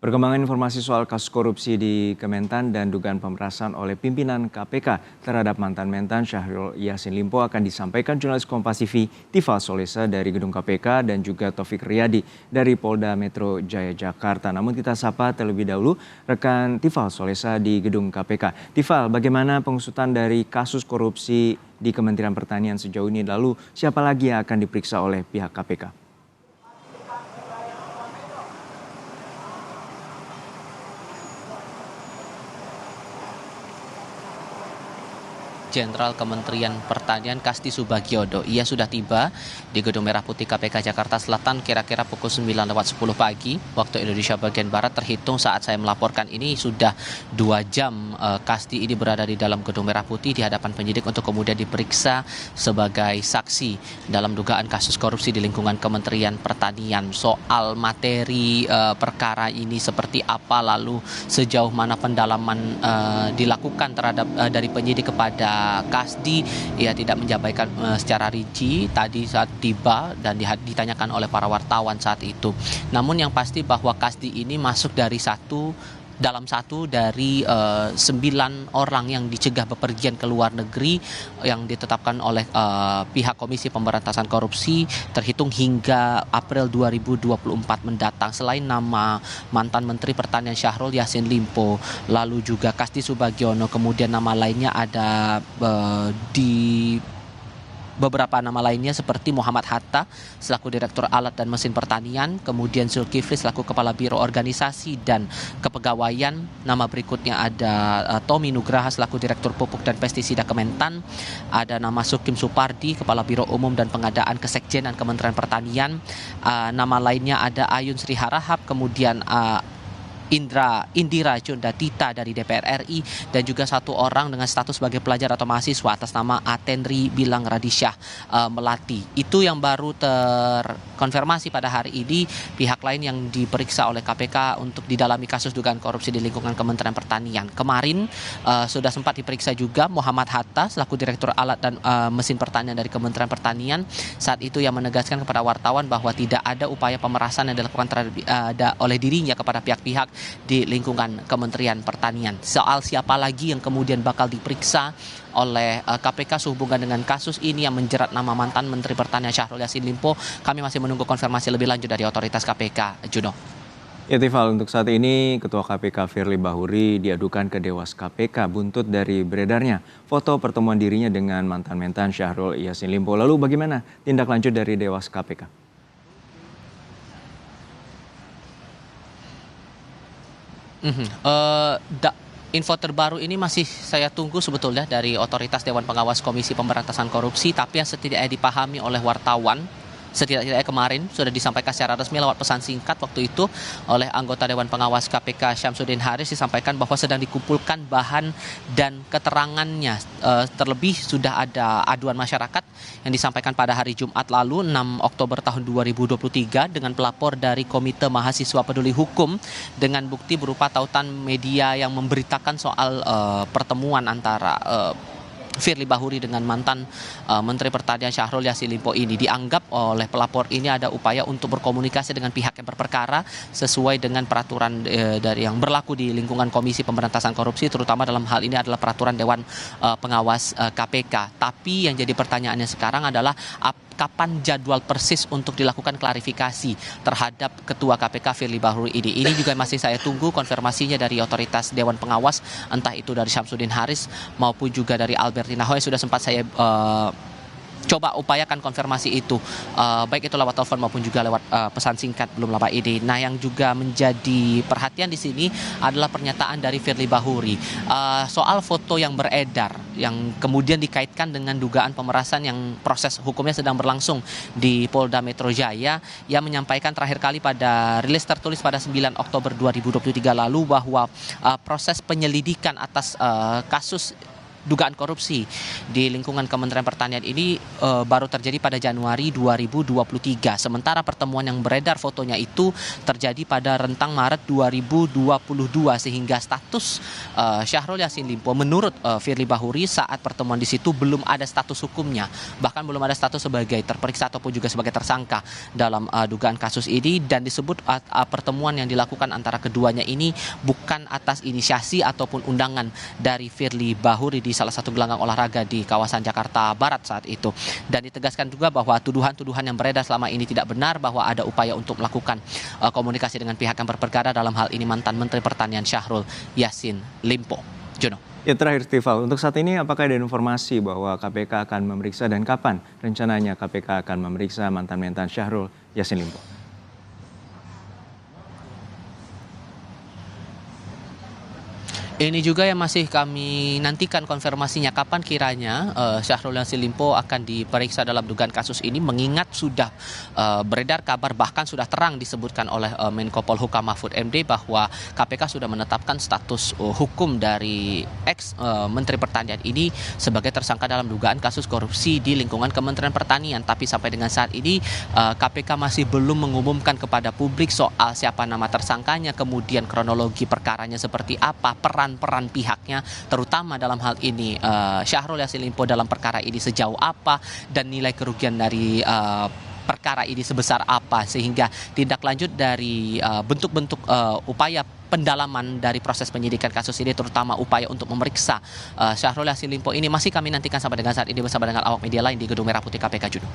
Perkembangan informasi soal kasus korupsi di Kementan dan dugaan pemerasan oleh pimpinan KPK terhadap mantan Mentan Syahrul Yassin Limpo akan disampaikan jurnalis Kompas TV Tifal Solesa dari Gedung KPK dan juga Taufik Riyadi dari Polda Metro Jaya Jakarta. Namun kita sapa terlebih dahulu rekan Tifal Solesa di Gedung KPK. Tifal, bagaimana pengusutan dari kasus korupsi di Kementerian Pertanian sejauh ini? Lalu siapa lagi yang akan diperiksa oleh pihak KPK? Jenderal Kementerian Pertanian Kasti Subagiodo. Ia sudah tiba di Gedung Merah Putih KPK Jakarta Selatan kira-kira pukul 9:10 pagi waktu Indonesia bagian Barat. Terhitung saat saya melaporkan ini sudah 2 jam Kasti ini berada di dalam Gedung Merah Putih di hadapan penyidik untuk kemudian diperiksa sebagai saksi dalam dugaan kasus korupsi di lingkungan Kementerian Pertanian. Soal materi perkara ini seperti apa, lalu sejauh mana pendalaman dilakukan terhadap dari penyidik kepada Kasdi, ia tidak menjabarkan secara rinci tadi saat tiba dan ditanyakan oleh para wartawan saat itu. Namun yang pasti bahwa Kasdi ini masuk dalam satu dari 9 orang yang dicegah bepergian ke luar negeri yang ditetapkan oleh pihak Komisi Pemberantasan Korupsi terhitung hingga April 2024 mendatang. Selain nama mantan Menteri Pertanian Syahrul Yassin Limpo, lalu juga Kasti Subagiono, kemudian nama lainnya ada beberapa nama lainnya seperti Muhammad Hatta selaku Direktur Alat dan Mesin Pertanian, kemudian Zulkifli selaku Kepala Biro Organisasi dan Kepegawaian. Nama berikutnya ada Tommy Nugraha selaku Direktur Pupuk dan Pestisida Kementan, ada nama Sukim Supardi Kepala Biro Umum dan Pengadaan Kesekjenan Kementerian Pertanian, nama lainnya ada Ayun Sri Harahap, kemudian Indira Jundatita dari DPR RI, dan juga satu orang dengan status sebagai pelajar atau mahasiswa atas nama Atenri Bilang Radisyah Melati. Itu yang baru terkonfirmasi pada hari ini. Pihak lain yang diperiksa oleh KPK untuk didalami kasus dugaan korupsi di lingkungan Kementerian Pertanian. Kemarin sudah sempat diperiksa juga Muhammad Hatta selaku Direktur Alat dan Mesin Pertanian dari Kementerian Pertanian. Saat itu ia menegaskan kepada wartawan bahwa tidak ada upaya pemerasan yang dilakukan oleh dirinya kepada pihak-pihak di lingkungan Kementerian Pertanian. Soal siapa lagi yang kemudian bakal diperiksa oleh KPK sehubungan dengan kasus ini yang menjerat nama mantan Menteri Pertanian Syahrul Yassin Limpo, kami masih menunggu konfirmasi lebih lanjut dari otoritas KPK. Juno. Ya Tifal, untuk saat ini Ketua KPK Firly Bahuri diadukan ke Dewas KPK buntut dari beredarnya foto pertemuan dirinya dengan mantan Mentan Syahrul Yassin Limpo. Lalu bagaimana tindak lanjut dari Dewas KPK? Info terbaru ini masih saya tunggu sebetulnya dari otoritas Dewan Pengawas Komisi Pemberantasan Korupsi, tapi yang setidaknya dipahami oleh wartawan setidaknya kemarin sudah disampaikan secara resmi lewat pesan singkat waktu itu oleh anggota Dewan Pengawas KPK Syamsuddin Haris, disampaikan bahwa sedang dikumpulkan bahan dan keterangannya. Terlebih sudah ada aduan masyarakat yang disampaikan pada hari Jumat lalu 6 Oktober tahun 2023 dengan pelapor dari Komite Mahasiswa Peduli Hukum dengan bukti berupa tautan media yang memberitakan soal pertemuan antara Firly Bahuri dengan mantan Menteri Pertanian Syahrul Yassin Limpo ini. Dianggap oleh pelapor ini ada upaya untuk berkomunikasi dengan pihak yang berperkara sesuai dengan peraturan dari yang berlaku di lingkungan Komisi Pemberantasan Korupsi, terutama dalam hal ini adalah peraturan Dewan Pengawas KPK. Tapi yang jadi pertanyaannya sekarang adalah kapan jadwal persis untuk dilakukan klarifikasi terhadap Ketua KPK Firly Bahuri ini. Ini juga masih saya tunggu konfirmasinya dari otoritas Dewan Pengawas, entah itu dari Syamsuddin Haris maupun juga dari Albertina Hoe. Sudah sempat saya coba upayakan konfirmasi itu, baik itu lewat telepon maupun juga lewat pesan singkat belum lama ini. Nah, yang juga menjadi perhatian di sini adalah pernyataan dari Firly Bahuri soal foto yang beredar yang kemudian dikaitkan dengan dugaan pemerasan yang proses hukumnya sedang berlangsung di Polda Metro Jaya. Ia menyampaikan terakhir kali pada rilis tertulis pada 9 Oktober 2023 lalu bahwa proses penyelidikan atas kasus dugaan korupsi di lingkungan Kementerian Pertanian ini baru terjadi pada Januari 2023. Sementara pertemuan yang beredar fotonya itu terjadi pada rentang Maret 2022 sehingga status Syahrul Yassin Limpo menurut Firly Bahuri saat pertemuan di situ belum ada status hukumnya, bahkan belum ada status sebagai terperiksa ataupun juga sebagai tersangka dalam dugaan kasus ini, dan disebut pertemuan yang dilakukan antara keduanya ini bukan atas inisiasi ataupun undangan dari Firly Bahuri di salah satu gelanggang olahraga di kawasan Jakarta Barat saat itu. Dan ditegaskan juga bahwa tuduhan-tuduhan yang beredar selama ini tidak benar, bahwa ada upaya untuk melakukan komunikasi dengan pihak yang berperkara, dalam hal ini mantan Menteri Pertanian Syahrul Yassin Limpo. Jono. Ya, terakhir Tifal, untuk saat ini apakah ada informasi bahwa KPK akan memeriksa dan kapan rencananya KPK akan memeriksa mantan mentan Syahrul Yassin Limpo? Ini juga yang masih kami nantikan konfirmasinya, kapan kiranya Syahrul Yassin Limpo akan diperiksa dalam dugaan kasus ini, mengingat sudah beredar kabar, bahkan sudah terang disebutkan oleh Menko Polhukam Mahfud MD bahwa KPK sudah menetapkan status hukum dari Menteri Pertanian ini sebagai tersangka dalam dugaan kasus korupsi di lingkungan Kementerian Pertanian. Tapi sampai dengan saat ini KPK masih belum mengumumkan kepada publik soal siapa nama tersangkanya, kemudian kronologi perkaranya seperti apa, peran pihaknya, terutama dalam hal ini Syahrul Yassin Limpo dalam perkara ini sejauh apa, dan nilai kerugian dari perkara ini sebesar apa, sehingga tindak lanjut dari bentuk-bentuk upaya pendalaman dari proses penyidikan kasus ini, terutama upaya untuk memeriksa Syahrul Yassin Limpo ini, masih kami nantikan sampai dengan saat ini bersama dengan awak media lain di Gedung Merah Putih KPK, Juno.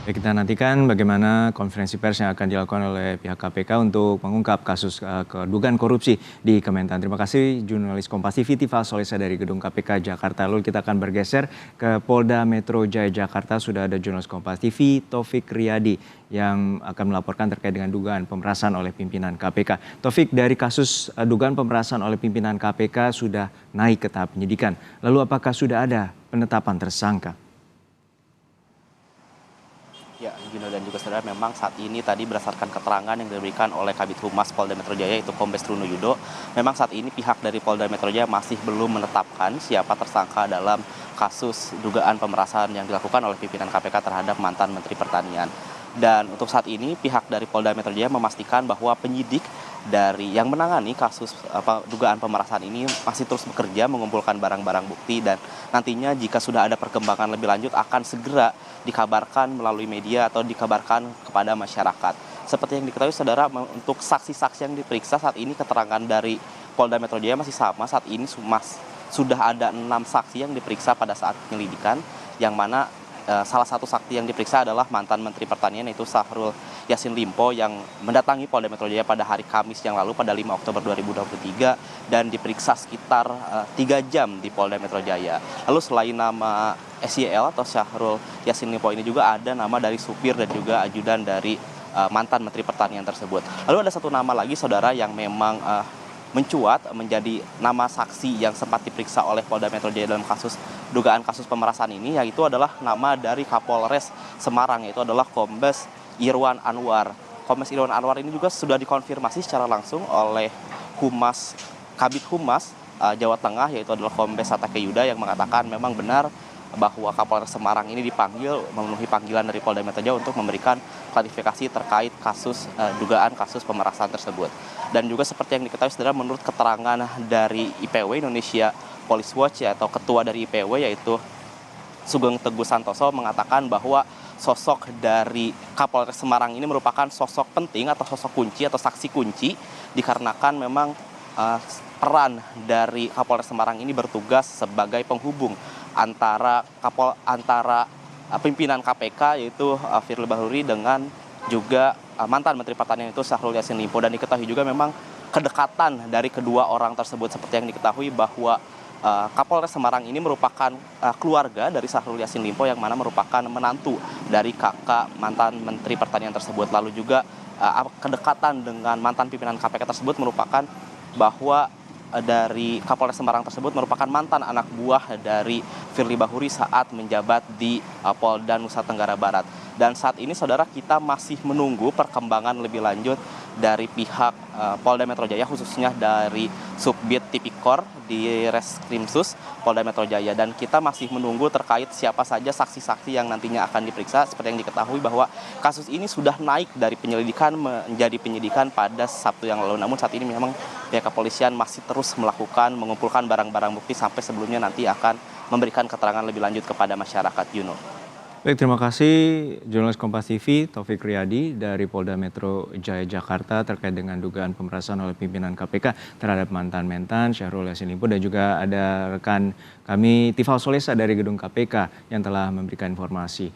Baik, kita nantikan bagaimana konferensi pers yang akan dilakukan oleh pihak KPK untuk mengungkap kasus dugaan korupsi di Kementan. Terima kasih jurnalis Kompas TV Tifal Solesa dari Gedung KPK Jakarta. Lalu kita akan bergeser ke Polda Metro Jaya Jakarta. Sudah ada jurnalis Kompas TV Taufik Riyadi yang akan melaporkan terkait dengan dugaan pemerasan oleh pimpinan KPK. Taufik, dari kasus dugaan pemerasan oleh pimpinan KPK sudah naik ke tahap penyidikan. Lalu apakah sudah ada penetapan tersangka? Ya, Gino dan juga saudara, memang saat ini tadi berdasarkan keterangan yang diberikan oleh Kabid Humas Polda Metro Jaya, yaitu Kombes Truno Yudo, memang saat ini pihak dari Polda Metro Jaya masih belum menetapkan siapa tersangka dalam kasus dugaan pemerasan yang dilakukan oleh pimpinan KPK terhadap mantan Menteri Pertanian. Dan untuk saat ini pihak dari Polda Metro Jaya memastikan bahwa penyidik dari yang menangani kasus dugaan pemerasan ini masih terus bekerja mengumpulkan barang-barang bukti, dan nantinya jika sudah ada perkembangan lebih lanjut akan segera dikabarkan melalui media atau dikabarkan kepada masyarakat. Seperti yang diketahui saudara, untuk saksi-saksi yang diperiksa saat ini keterangan dari Polda Metro Jaya masih sama. Saat ini sudah ada 6 saksi yang diperiksa pada saat penyelidikan, yang mana salah satu saksi yang diperiksa adalah mantan Menteri Pertanian, yaitu Syahrul Yassin Limpo, yang mendatangi Polda Metro Jaya pada hari Kamis yang lalu pada 5 Oktober 2023 dan diperiksa sekitar 3 jam di Polda Metro Jaya. Lalu selain nama SYL atau Syahrul Yassin Limpo ini juga ada nama dari supir dan juga ajudan dari mantan Menteri Pertanian tersebut. Lalu ada satu nama lagi saudara yang memang mencuat menjadi nama saksi yang sempat diperiksa oleh Polda Metro Jaya dalam dugaan kasus pemerasan ini, yaitu adalah nama dari Kapolres Semarang, yaitu adalah Kombes Irwan Anwar. Kombes Irwan Anwar ini juga sudah dikonfirmasi secara langsung oleh Kabid Humas Jawa Tengah, yaitu adalah Kombes Satake Yuda, yang mengatakan memang benar bahwa Kapolres Semarang ini dipanggil memenuhi panggilan dari Polda Metro Jaya untuk memberikan klarifikasi terkait dugaan kasus pemerasan tersebut. Dan juga seperti yang diketahui saudara, menurut keterangan dari IPW Indonesia Police Watch atau ketua dari IPW, yaitu Sugeng Teguh Santoso, mengatakan bahwa sosok dari Kapolres Semarang ini merupakan sosok penting atau sosok kunci atau saksi kunci, dikarenakan memang peran dari Kapolres Semarang ini bertugas sebagai penghubung antara pimpinan KPK, yaitu Firly Bahuri, dengan juga mantan Menteri Pertanian, itu Syahrul Yassin Limpo. Dan diketahui juga memang kedekatan dari kedua orang tersebut, seperti yang diketahui bahwa Kapolres Semarang ini merupakan keluarga dari Syahrul Yassin Limpo, yang mana merupakan menantu dari kakak mantan Menteri Pertanian tersebut. Lalu juga kedekatan dengan mantan pimpinan KPK tersebut merupakan bahwa dari Kapolres Semarang tersebut merupakan mantan anak buah dari Firly Bahuri saat menjabat di Polda Nusa Tenggara Barat. Dan saat ini saudara, kita masih menunggu perkembangan lebih lanjut dari pihak Polda Metro Jaya, khususnya dari Subbit Tipikor di Reskrimsus Polda Metro Jaya. Dan kita masih menunggu terkait siapa saja saksi-saksi yang nantinya akan diperiksa. Seperti yang diketahui bahwa kasus ini sudah naik dari penyelidikan menjadi penyidikan pada Sabtu yang lalu. Namun saat ini memang pihak kepolisian masih terus mengumpulkan barang-barang bukti sampai sebelumnya nanti akan memberikan keterangan lebih lanjut kepada masyarakat, Yuno. Baik, terima kasih jurnalis Kompas TV Taufik Riyadi dari Polda Metro Jaya Jakarta terkait dengan dugaan pemerasan oleh pimpinan KPK terhadap mantan Mentan Syahrul Yassin Limpo, dan juga ada rekan kami Tifal Solesa dari gedung KPK yang telah memberikan informasi.